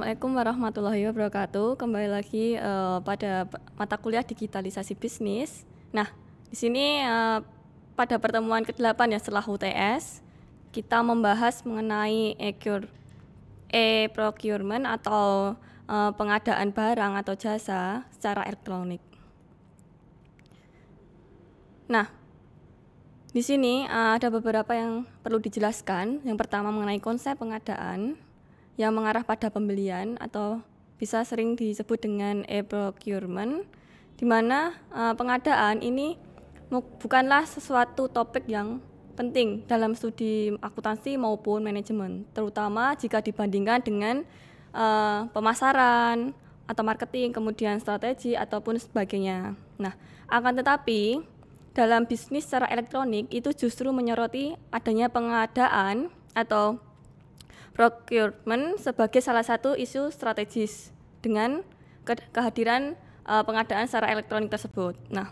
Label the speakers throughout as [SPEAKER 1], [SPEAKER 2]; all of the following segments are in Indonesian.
[SPEAKER 1] Assalamualaikum warahmatullahi wabarakatuh. Kembali lagi pada mata kuliah digitalisasi bisnis. Nah, di sini pada pertemuan ke-8 ya setelah UTS, kita membahas mengenai e-procurement atau pengadaan barang atau jasa secara elektronik. Nah, di sini ada beberapa yang perlu dijelaskan. Yang pertama mengenai konsep pengadaan yang mengarah pada pembelian atau bisa sering disebut dengan e-procurement, di mana pengadaan ini bukanlah sesuatu topik yang penting dalam studi akuntansi maupun manajemen, terutama jika dibandingkan dengan pemasaran atau marketing, kemudian strategi ataupun sebagainya. Nah, akan tetapi dalam bisnis secara elektronik itu justru menyoroti adanya pengadaan atau procurement sebagai salah satu isu strategis dengan kehadiran pengadaan secara elektronik tersebut. Nah,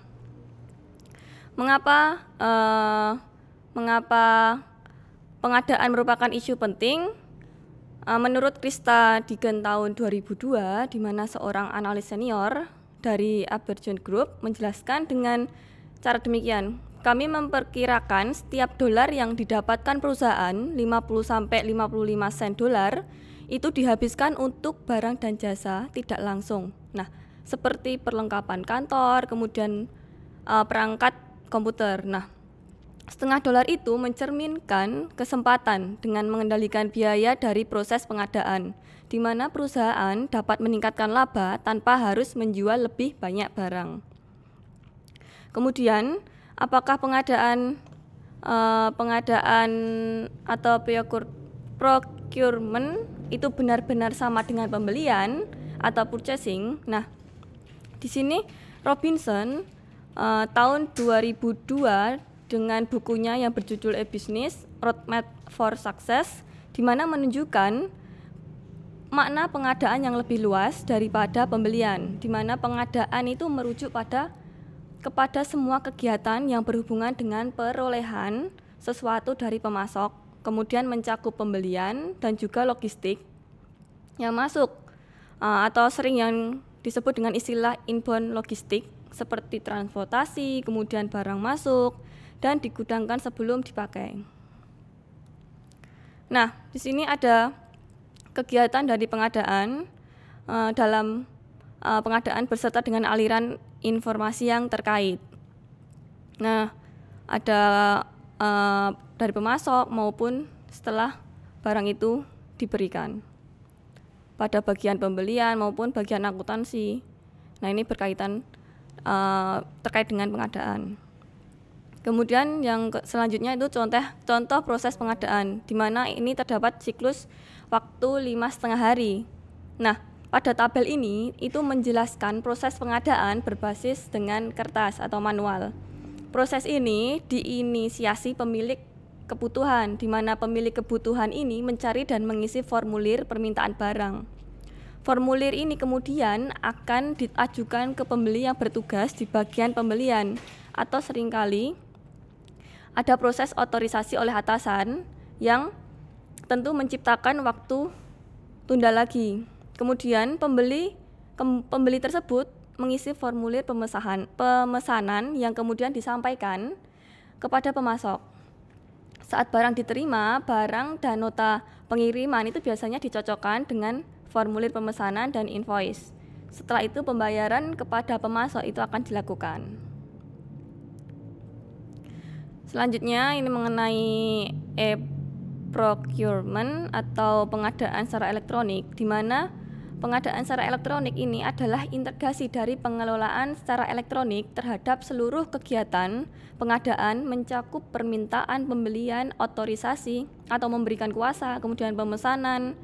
[SPEAKER 1] mengapa pengadaan merupakan isu penting? Menurut Krista Digen tahun 2002, di mana seorang analis senior dari Aberdeen Group menjelaskan dengan cara demikian. Kami memperkirakan setiap dolar yang didapatkan perusahaan 50-55 sen dolar itu dihabiskan untuk barang dan jasa tidak langsung. Nah, seperti perlengkapan kantor, kemudian perangkat komputer. Nah, setengah dolar itu mencerminkan kesempatan dengan mengendalikan biaya dari proses pengadaan, di mana perusahaan dapat meningkatkan laba tanpa harus menjual lebih banyak barang. Kemudian, apakah pengadaan atau procurement itu benar-benar sama dengan pembelian atau purchasing? Nah, di sini Robinson tahun 2002 dengan bukunya yang berjudul E-Business Roadmap for Success, di mana menunjukkan makna pengadaan yang lebih luas daripada pembelian, di mana pengadaan itu merujuk kepada semua kegiatan yang berhubungan dengan perolehan sesuatu dari pemasok, kemudian mencakup pembelian dan juga logistik yang masuk atau sering yang disebut dengan istilah inbound logistik seperti transportasi, kemudian barang masuk dan digudangkan sebelum dipakai. Nah, di sini ada kegiatan dari pengadaan dalam pengadaan berserta dengan aliran informasi yang terkait. Nah, ada dari pemasok maupun setelah barang itu diberikan pada bagian pembelian maupun bagian akuntansi. Nah, ini berkaitan terkait dengan pengadaan. Kemudian yang selanjutnya itu contoh proses pengadaan, di mana ini terdapat siklus waktu 5,5 hari. Nah, pada tabel ini itu menjelaskan proses pengadaan berbasis dengan kertas atau manual. Proses ini diinisiasi pemilik kebutuhan, di mana pemilik kebutuhan ini mencari dan mengisi formulir permintaan barang. Formulir ini kemudian akan diajukan ke pembeli yang bertugas di bagian pembelian, atau seringkali ada proses otorisasi oleh atasan yang tentu menciptakan waktu tunda lagi. Kemudian pembeli tersebut mengisi formulir pemesanan yang kemudian disampaikan kepada pemasok. Saat barang diterima, barang dan nota pengiriman itu biasanya dicocokkan dengan formulir pemesanan dan invoice. Setelah itu pembayaran kepada pemasok itu akan dilakukan. Selanjutnya ini mengenai e-procurement atau pengadaan secara elektronik, di mana pengadaan secara elektronik ini adalah integrasi dari pengelolaan secara elektronik terhadap seluruh kegiatan pengadaan mencakup permintaan, pembelian, otorisasi atau memberikan kuasa, kemudian pemesanan,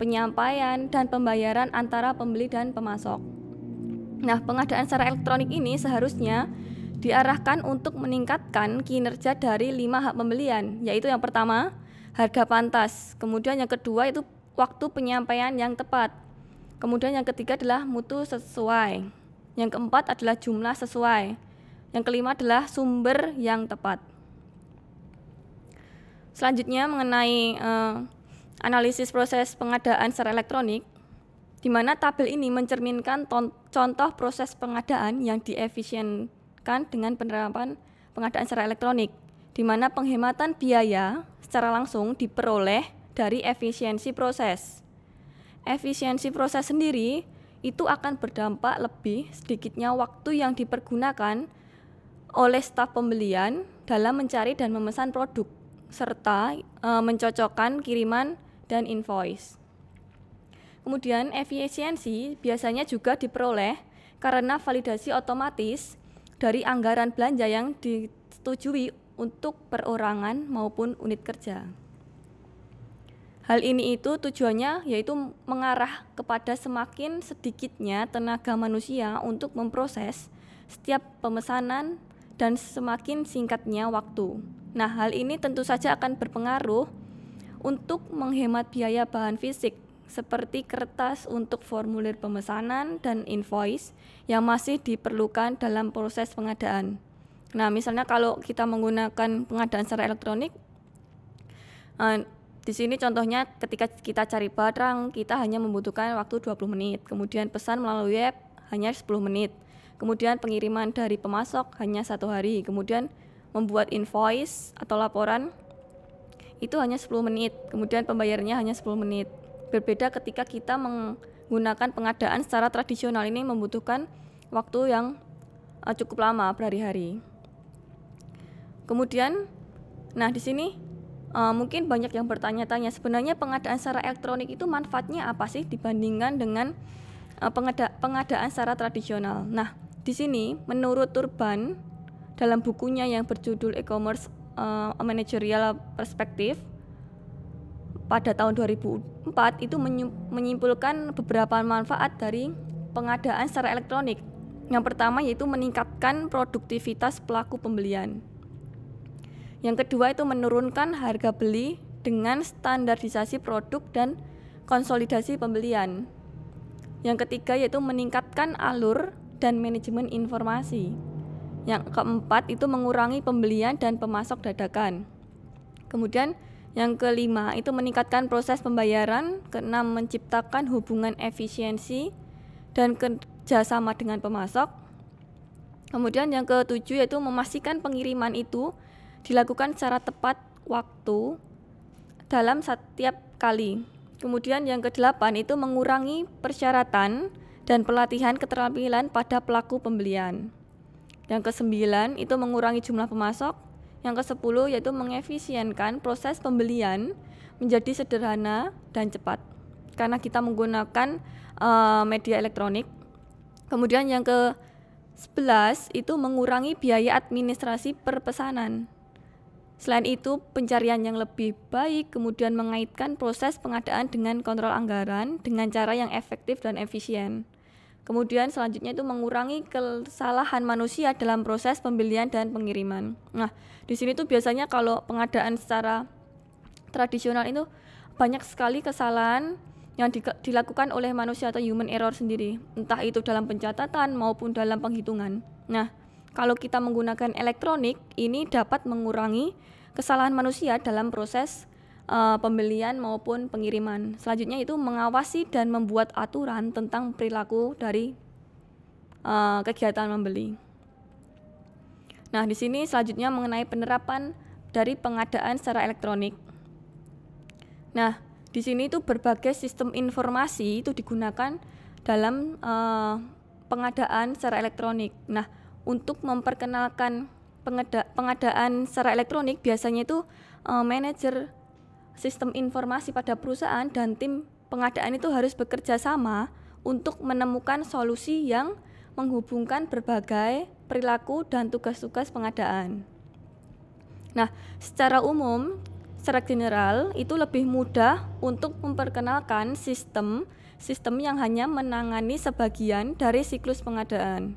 [SPEAKER 1] penyampaian, dan pembayaran antara pembeli dan pemasok. Nah, pengadaan secara elektronik ini seharusnya diarahkan untuk meningkatkan kinerja dari 5 hak pembelian, yaitu yang pertama, harga pantas, kemudian yang kedua itu waktu penyampaian yang tepat, kemudian yang ketiga adalah mutu sesuai, yang keempat adalah jumlah sesuai, yang kelima adalah sumber yang tepat. Selanjutnya mengenai analisis proses pengadaan secara elektronik. di mana tabel ini mencerminkan contoh proses pengadaan yang diefisienkan dengan penerapan pengadaan secara elektronik, di mana penghematan biaya secara langsung diperoleh dari efisiensi proses. Efisiensi proses sendiri itu akan berdampak lebih sedikitnya waktu yang dipergunakan oleh staf pembelian dalam mencari dan memesan produk, serta mencocokkan kiriman dan invoice. Kemudian efisiensi biasanya juga diperoleh karena validasi otomatis dari anggaran belanja yang disetujui untuk perorangan maupun unit kerja. Hal ini itu tujuannya yaitu mengarah kepada semakin sedikitnya tenaga manusia untuk memproses setiap pemesanan dan semakin singkatnya waktu. Nah, hal ini tentu saja akan berpengaruh untuk menghemat biaya bahan fisik seperti kertas untuk formulir pemesanan dan invoice yang masih diperlukan dalam proses pengadaan. Nah, misalnya kalau kita menggunakan pengadaan secara elektronik, di sini contohnya ketika kita cari barang, kita hanya membutuhkan waktu 20 menit. Kemudian pesan melalui web hanya 10 menit. Kemudian pengiriman dari pemasok hanya 1 hari. Kemudian membuat invoice atau laporan itu hanya 10 menit. Kemudian pembayarannya hanya 10 menit. Berbeda ketika kita menggunakan pengadaan secara tradisional, ini membutuhkan waktu yang cukup lama, berhari-hari. Kemudian, nah di sini mungkin banyak yang bertanya-tanya, sebenarnya pengadaan secara elektronik itu manfaatnya apa sih dibandingkan dengan pengadaan secara tradisional. Nah, di sini menurut Turban dalam bukunya yang berjudul E-commerce A Managerial Perspective pada tahun 2004 itu menyimpulkan beberapa manfaat dari pengadaan secara elektronik. Yang pertama yaitu meningkatkan produktivitas pelaku pembelian. Yang kedua itu menurunkan harga beli dengan standarisasi produk dan konsolidasi pembelian. Yang ketiga yaitu meningkatkan alur dan manajemen informasi. Yang keempat itu mengurangi pembelian dan pemasok dadakan. Kemudian yang kelima itu meningkatkan proses pembayaran. Keenam menciptakan hubungan efisiensi dan kerjasama dengan pemasok. Kemudian yang ketujuh yaitu memastikan pengiriman itu dilakukan secara tepat waktu dalam setiap kali. Kemudian yang kedelapan itu mengurangi persyaratan dan pelatihan keterampilan pada pelaku pembelian. Yang kesembilan itu mengurangi jumlah pemasok. Yang kesepuluh yaitu mengefisienkan proses pembelian menjadi sederhana dan cepat karena kita menggunakan media elektronik. Kemudian yang ke-11 itu mengurangi biaya administrasi perpesanan. Selain itu, pencarian yang lebih baik, kemudian mengaitkan proses pengadaan dengan kontrol anggaran dengan cara yang efektif dan efisien. Kemudian selanjutnya itu mengurangi kesalahan manusia dalam proses pembelian dan pengiriman. Nah, di sini tuh biasanya kalau pengadaan secara tradisional itu banyak sekali kesalahan yang dilakukan oleh manusia atau human error sendiri, entah itu dalam pencatatan maupun dalam penghitungan. Nah, kalau kita menggunakan elektronik, ini dapat mengurangi kesalahan manusia dalam proses pembelian maupun pengiriman. Selanjutnya itu mengawasi dan membuat aturan tentang perilaku dari kegiatan membeli. Nah, di sini selanjutnya mengenai penerapan dari pengadaan secara elektronik. Nah, di sini itu berbagai sistem informasi itu digunakan dalam pengadaan secara elektronik. Nah, untuk memperkenalkan pengadaan secara elektronik biasanya itu manajer sistem informasi pada perusahaan dan tim pengadaan itu harus bekerja sama untuk menemukan solusi yang menghubungkan berbagai perilaku dan tugas-tugas pengadaan. Nah, secara umum, secara general itu lebih mudah untuk memperkenalkan sistem yang hanya menangani sebagian dari siklus pengadaan.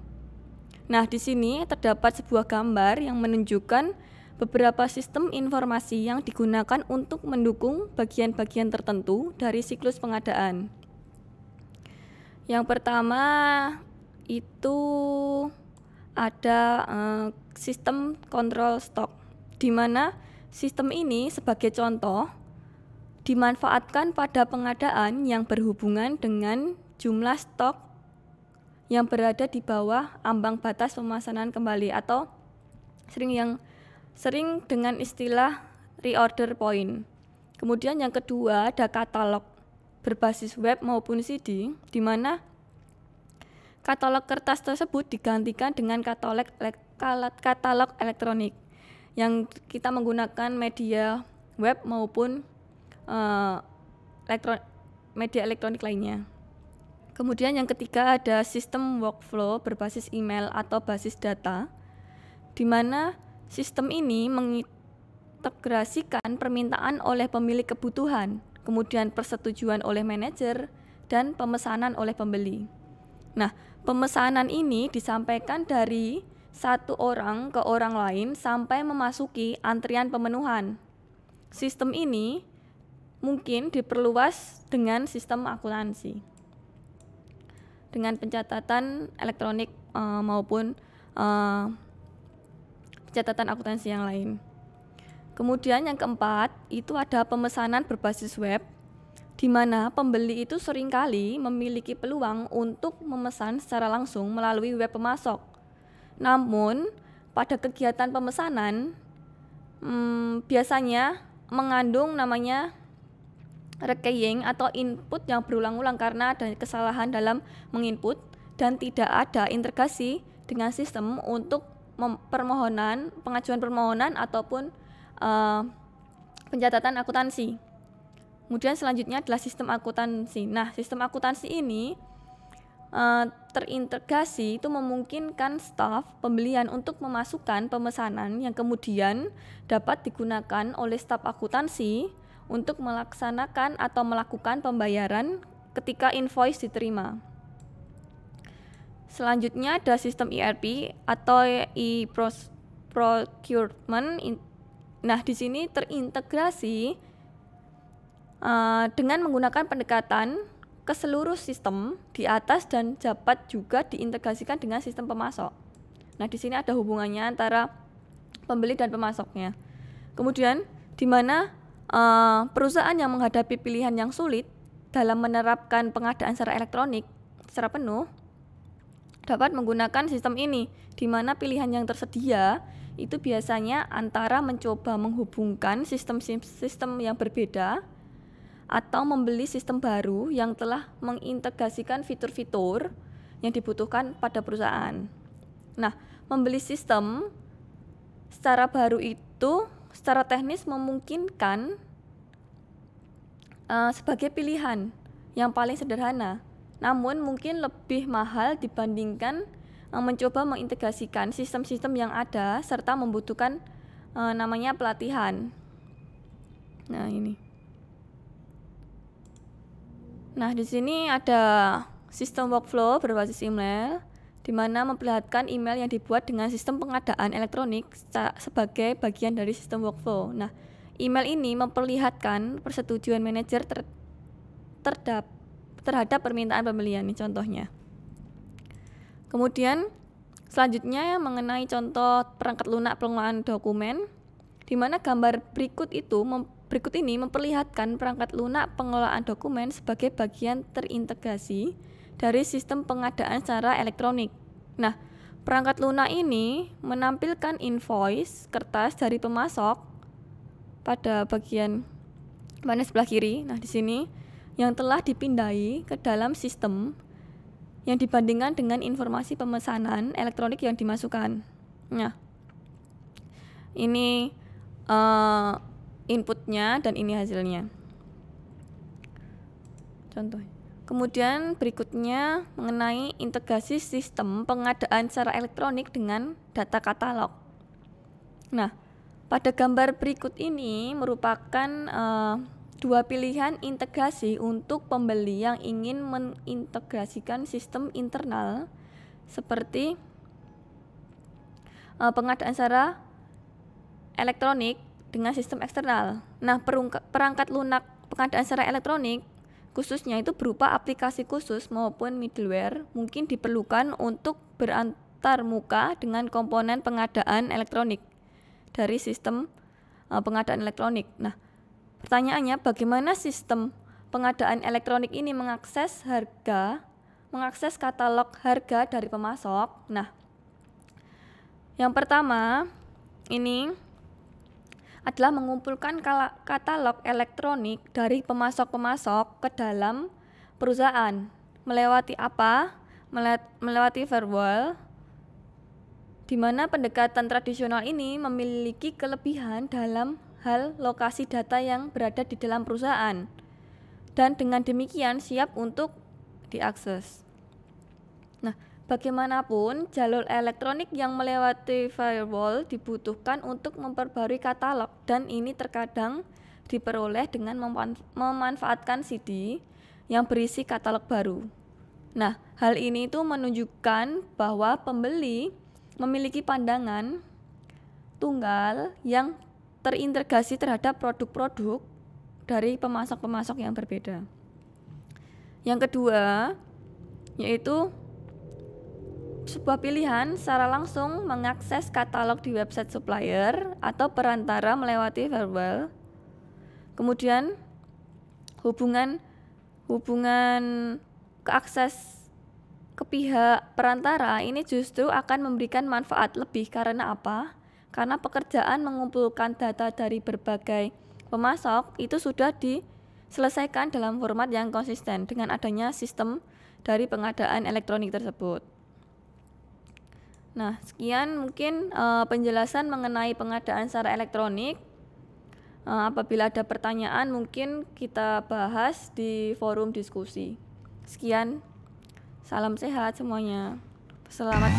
[SPEAKER 1] Nah, di sini terdapat sebuah gambar yang menunjukkan beberapa sistem informasi yang digunakan untuk mendukung bagian-bagian tertentu dari siklus pengadaan. Yang pertama itu ada sistem kontrol stok, di mana sistem ini sebagai contoh dimanfaatkan pada pengadaan yang berhubungan dengan jumlah stok yang berada di bawah ambang batas pemesanan kembali atau sering dengan istilah reorder point. Kemudian yang kedua ada katalog berbasis web maupun CD, di mana katalog kertas tersebut digantikan dengan katalog elektronik yang kita menggunakan media web maupun media elektronik lainnya. Kemudian yang ketiga ada sistem workflow berbasis email atau basis data, di mana sistem ini mengintegrasikan permintaan oleh pemilik kebutuhan, kemudian persetujuan oleh manajer, dan pemesanan oleh pembeli. Nah, pemesanan ini disampaikan dari satu orang ke orang lain sampai memasuki antrian pemenuhan. Sistem ini mungkin diperluas dengan sistem akuntansi, dengan pencatatan elektronik maupun pencatatan akuntansi yang lain. Kemudian yang keempat itu ada pemesanan berbasis web, di mana pembeli itu seringkali memiliki peluang untuk memesan secara langsung melalui web pemasok. Namun pada kegiatan pemesanan biasanya mengandung namanya rekeying atau input yang berulang-ulang karena ada kesalahan dalam menginput dan tidak ada integrasi dengan sistem untuk pengajuan permohonan ataupun pencatatan akuntansi. Kemudian selanjutnya adalah sistem akuntansi. Nah, sistem akuntansi ini terintegrasi itu memungkinkan staf pembelian untuk memasukkan pemesanan yang kemudian dapat digunakan oleh staf akuntansi untuk melaksanakan atau melakukan pembayaran ketika invoice diterima. Selanjutnya ada sistem ERP atau e-procurement. Nah, di sini terintegrasi dengan menggunakan pendekatan ke seluruh sistem di atas dan dapat juga diintegrasikan dengan sistem pemasok. Nah, di sini ada hubungannya antara pembeli dan pemasoknya. Kemudian di mana perusahaan yang menghadapi pilihan yang sulit dalam menerapkan pengadaan secara elektronik secara penuh dapat menggunakan sistem ini, di mana pilihan yang tersedia itu biasanya antara mencoba menghubungkan sistem-sistem yang berbeda atau membeli sistem baru yang telah mengintegrasikan fitur-fitur yang dibutuhkan pada perusahaan. Nah, membeli sistem secara baru itu secara teknis memungkinkan sebagai pilihan yang paling sederhana, namun mungkin lebih mahal dibandingkan mencoba mengintegrasikan sistem-sistem yang ada serta membutuhkan namanya pelatihan. Nah, ini. Nah, di sini ada sistem workflow berbasis email, di mana memperlihatkan email yang dibuat dengan sistem pengadaan elektronik sebagai bagian dari sistem workflow. Nah, email ini memperlihatkan persetujuan manajer terhadap permintaan pembelian, ini contohnya. Kemudian selanjutnya mengenai contoh perangkat lunak pengelolaan dokumen, di mana gambar berikut ini memperlihatkan perangkat lunak pengelolaan dokumen sebagai bagian terintegrasi dari sistem pengadaan secara elektronik. Nah, perangkat lunak ini menampilkan invoice kertas dari pemasok pada bagian mana sebelah kiri. Nah, di sini yang telah dipindahi ke dalam sistem yang dibandingkan dengan informasi pemesanan elektronik yang dimasukkan. Nah, ini inputnya dan ini hasilnya. Contoh. Kemudian berikutnya mengenai integrasi sistem pengadaan secara elektronik dengan data katalog. Nah, pada gambar berikut ini merupakan dua pilihan integrasi untuk pembeli yang ingin mengintegrasikan sistem internal seperti pengadaan secara elektronik dengan sistem eksternal. Nah, perangkat lunak pengadaan secara elektronik khususnya itu berupa aplikasi khusus maupun middleware mungkin diperlukan untuk berantar muka dengan komponen pengadaan elektronik dari sistem pengadaan elektronik. Nah, pertanyaannya bagaimana sistem pengadaan elektronik ini mengakses harga mengakses katalog harga dari pemasok. Nah, yang pertama ini adalah mengumpulkan katalog elektronik dari pemasok-pemasok ke dalam perusahaan. Melewati apa? Melewati firewall, di mana pendekatan tradisional ini memiliki kelebihan dalam hal lokasi data yang berada di dalam perusahaan, dan dengan demikian siap untuk diakses. Nah, bagaimanapun jalur elektronik yang melewati firewall dibutuhkan untuk memperbarui katalog, dan ini terkadang diperoleh dengan memanfaatkan CD yang berisi katalog baru. Nah, hal ini itu menunjukkan bahwa pembeli memiliki pandangan tunggal yang terintegrasi terhadap produk-produk dari pemasok-pemasok yang berbeda. Yang kedua, yaitu sebuah pilihan secara langsung mengakses katalog di website supplier atau perantara melewati firewall. Kemudian hubungan keakses ke pihak perantara ini justru akan memberikan manfaat lebih. Karena apa? Karena pekerjaan mengumpulkan data dari berbagai pemasok itu sudah diselesaikan dalam format yang konsisten dengan adanya sistem dari pengadaan elektronik tersebut. Nah, sekian mungkin penjelasan mengenai pengadaan secara elektronik. Apabila ada pertanyaan mungkin kita bahas di forum diskusi. Sekian, salam sehat semuanya. Selamat